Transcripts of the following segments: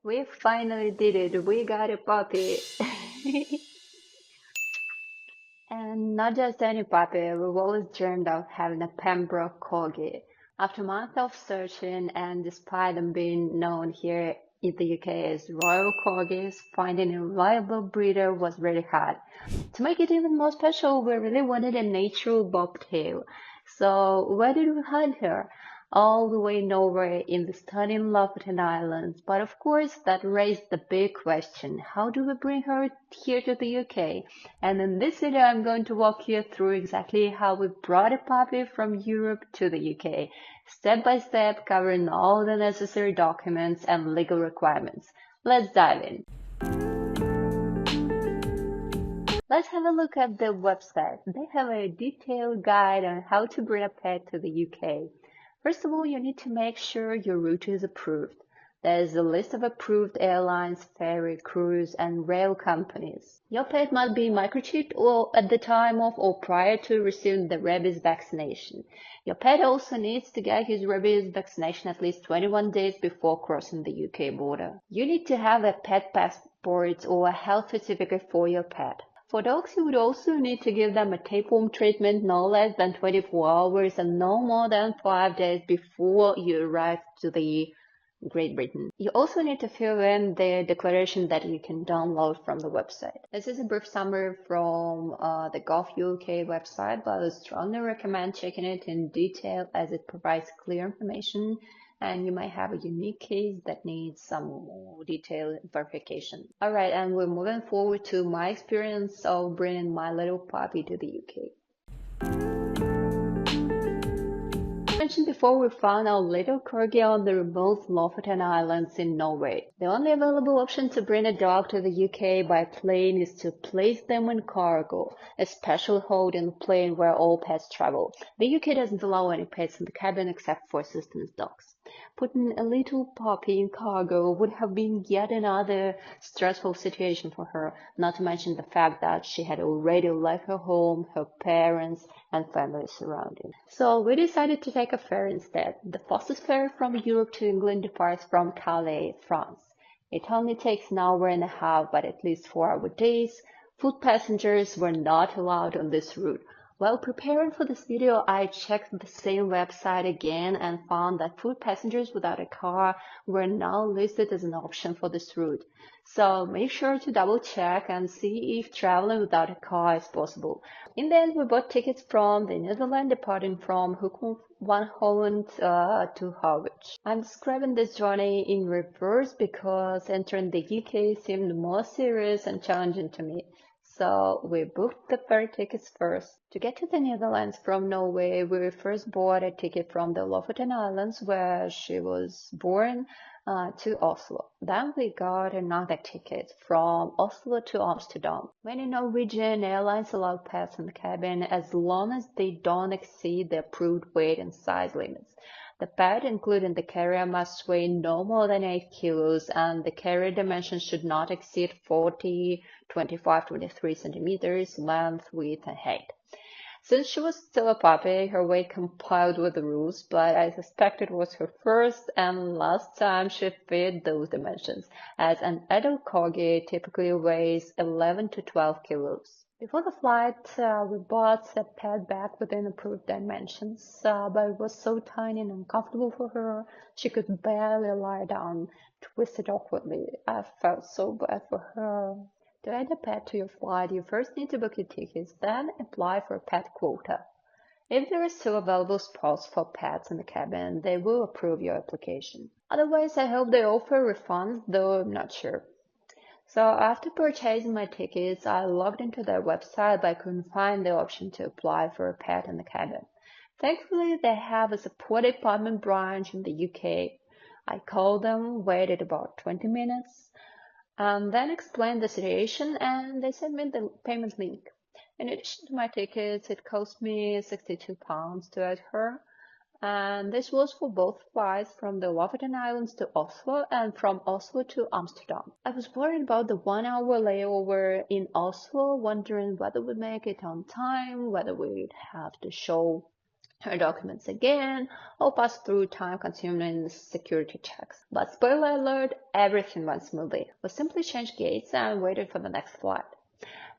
We finally did it. We got a puppy. And not just any puppy. We've always dreamed of having a Pembroke corgi. After months of searching and despite them being known here in the UK as royal corgis, finding a reliable breeder was really hard. To make it even more special, we really wanted a natural bobtail. So where did we find her? All the way in Norway in the stunning Lofoten Islands. But of course, that raised the big question. How do we bring her here to the UK? And in this video, I'm going to walk you through exactly how we brought a puppy from Europe to the UK, step by step, covering all the necessary documents and legal requirements. Let's dive in. Let's have a look at the website. They have a detailed guide on how to bring a pet to the UK. First of all, you need to make sure your route is approved. There's a list of approved airlines, ferry, cruise, and rail companies. Your pet must be microchipped or at the time of or prior to receiving the rabies vaccination. Your pet also needs to get his rabies vaccination at least 21 days before crossing the UK border. You need to have a pet passport or a health certificate for your pet. For dogs, you would also need to give them a tapeworm treatment no less than 24 hours and no more than 5 days before you arrive to the Great Britain. You also need to fill in the declaration that you can download from the website. This is a brief summary from the Gov.uk website, but I strongly recommend checking it in detail as it provides clear information and you might have a unique case that needs some more detailed verification. Alright, and we're moving forward to my experience of bringing my little puppy to the UK. As mentioned before, we found our little corgi on the remote Lofoten Islands in Norway. The only available option to bring a dog to the UK by plane is to place them in cargo, a special hold in the plane where all pets travel. The UK doesn't allow any pets in the cabin except for assistance dogs. Putting a little puppy in cargo would have been yet another stressful situation for her, not to mention the fact that she had already left her home, her parents, and family surrounding. So we decided to take a ferry instead. The fastest ferry from Europe to England departs from Calais, France. It only takes an hour and a half, but at least 4-hour days. Foot passengers were not allowed on this route. While preparing for this video, I checked the same website again and found that foot passengers without a car were now listed as an option for this route. So make sure to double check and see if traveling without a car is possible. In the end, we bought tickets from the Netherlands departing from Hoek van Holland to Harwich. I'm describing this journey in reverse because entering the UK seemed more serious and challenging to me. So we booked the ferry tickets first. To get to the Netherlands from Norway, we first bought a ticket from the Lofoten Islands, where she was born, to Oslo. Then we got another ticket from Oslo to Amsterdam. Many Norwegian airlines allow pets in the cabin as long as they don't exceed the approved weight and size limits. The pet, including the carrier, must weigh no more than 8 kilos and the carrier dimensions should not exceed 40, 25, 23 centimeters length, width, and height. Since she was still a puppy, her weight complied with the rules, but I suspect it was her first and last time she fit those dimensions, as an adult corgi typically weighs 11 to 12 kilos. Before the flight, we bought a pet bag within approved dimensions, but it was so tiny and uncomfortable for her, she could barely lie down, twisted awkwardly. I felt so bad for her. To add a pet to your flight, you first need to book your tickets, then apply for a pet quota. If there are still available spots for pets in the cabin, they will approve your application. Otherwise, I hope they offer refunds, though I'm not sure. So after purchasing my tickets, I logged into their website, but I couldn't find the option to apply for a pet in the cabin. Thankfully, they have a support department branch in the UK. I called them, waited about 20 minutes, and then explained the situation, and they sent me the payment link. In addition to my tickets, it cost me £62 to add her. And this was for both flights from the Lofoten Islands to Oslo and from Oslo to Amsterdam. I was worried about the 1-hour layover in Oslo, wondering whether we'd make it on time, whether we'd have to show her documents again, all passed through time-consuming security checks. But spoiler alert, everything went smoothly. We simply changed gates and waited for the next flight.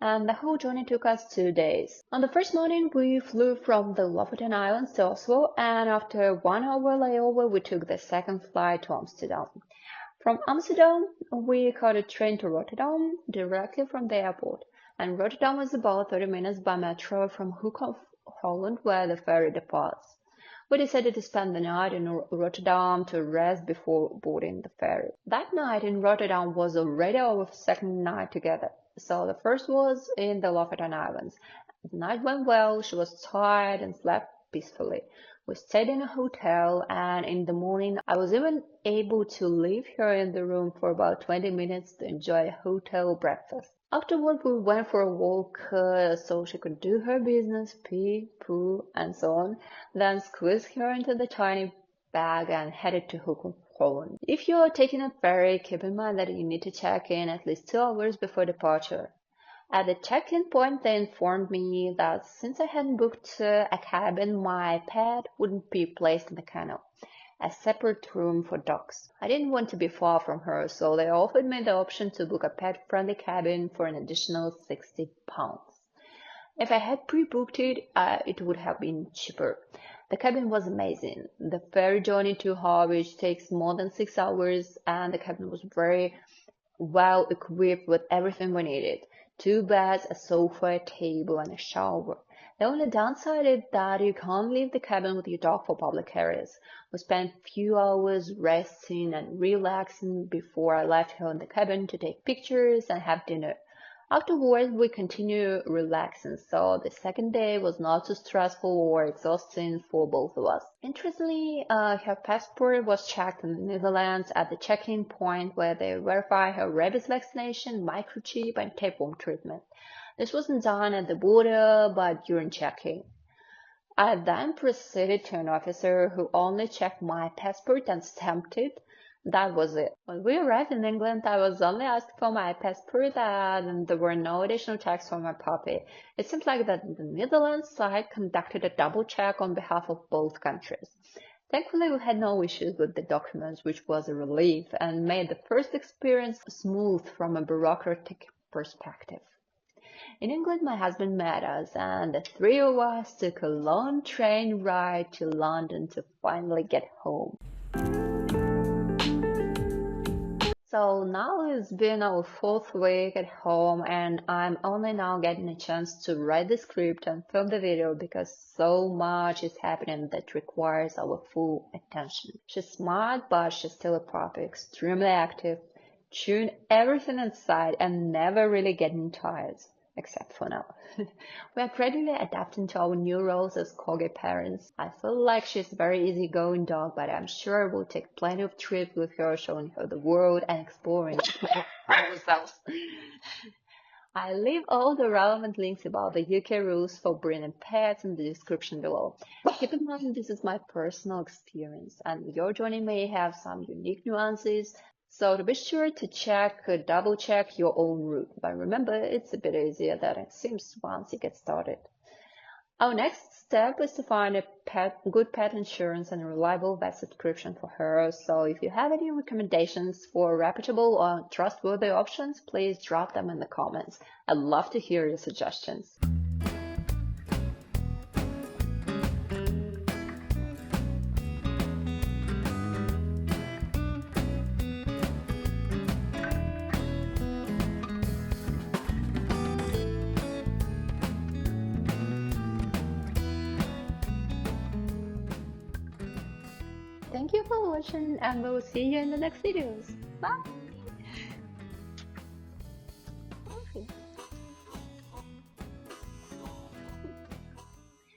And the whole journey took us 2 days. On the first morning, we flew from the Lofoten Islands to Oslo, and after 1 hour layover, we took the second flight to Amsterdam. From Amsterdam, we caught a train to Rotterdam directly from the airport, and Rotterdam was about 30 minutes by metro from Hoek of Holland, where the ferry departs. We decided to spend the night in Rotterdam to rest before boarding the ferry. That night in Rotterdam was already our second night together. So the first was in the Lofoten Islands. The night went well, she was tired and slept peacefully. We stayed in a hotel, and in the morning I was even able to leave her in the room for about 20 minutes to enjoy a hotel breakfast. Afterward, we went for a walk so she could do her business, pee, poo, and so on, then squeezed her into the tiny bag and headed to Hoek of Holland. If you're taking a ferry, keep in mind that you need to check in at least 2 hours before departure. At the check-in point, they informed me that since I hadn't booked a cabin, my pet wouldn't be placed in the kennel, a separate room for dogs. I didn't want to be far from her, so they offered me the option to book a pet-friendly cabin for an additional £60. If I had pre-booked it, it would have been cheaper. The cabin was amazing. The ferry journey to Harwich takes more than 6 hours, and the cabin was very well equipped with everything we needed. 2 beds, a sofa, a table, and a shower. The only downside is that you can't leave the cabin with your dog for public areas. We spent a few hours resting and relaxing before I left her in the cabin to take pictures and have dinner. Afterwards, we continued relaxing, so the second day was not too stressful or exhausting for both of us. Interestingly, her passport was checked in the Netherlands at the check-in point where they verify her rabies vaccination, microchip, and tapeworm treatment. This wasn't done at the border, but during check-in. I then proceeded to an officer who only checked my passport and stamped it. That was it. When we arrived in England, I was only asked for my passport and there were no additional checks for my puppy. It seems like that the Netherlands side conducted a double check on behalf of both countries. Thankfully, we had no issues with the documents, which was a relief and made the first experience smooth from a bureaucratic perspective. In England, my husband met us, and the 3 of us took a long train ride to London to finally get home. So now it's been our 4th week at home, and I'm only now getting a chance to write the script and film the video because so much is happening that requires our full attention. She's smart, but she's still a puppy, extremely active, chewing everything inside and never really getting tired, except for now. We are gradually adapting to our new roles as corgi parents. I feel like she's a very easygoing dog, but I'm sure we'll take plenty of trips with her, showing her the world and exploring ourselves. I leave all the relevant links about the UK rules for breeding pets in the description below. Keep in mind this is my personal experience, and your journey may have some unique nuances, so to be sure to double check your own route. But remember, it's a bit easier than it seems once you get started. Our next step is to find a good pet insurance and a reliable vet subscription for her. So if you have any recommendations for reputable or trustworthy options, please drop them in the comments. I'd love to hear your suggestions. Thank you for watching, and we'll see you in the next videos. Bye!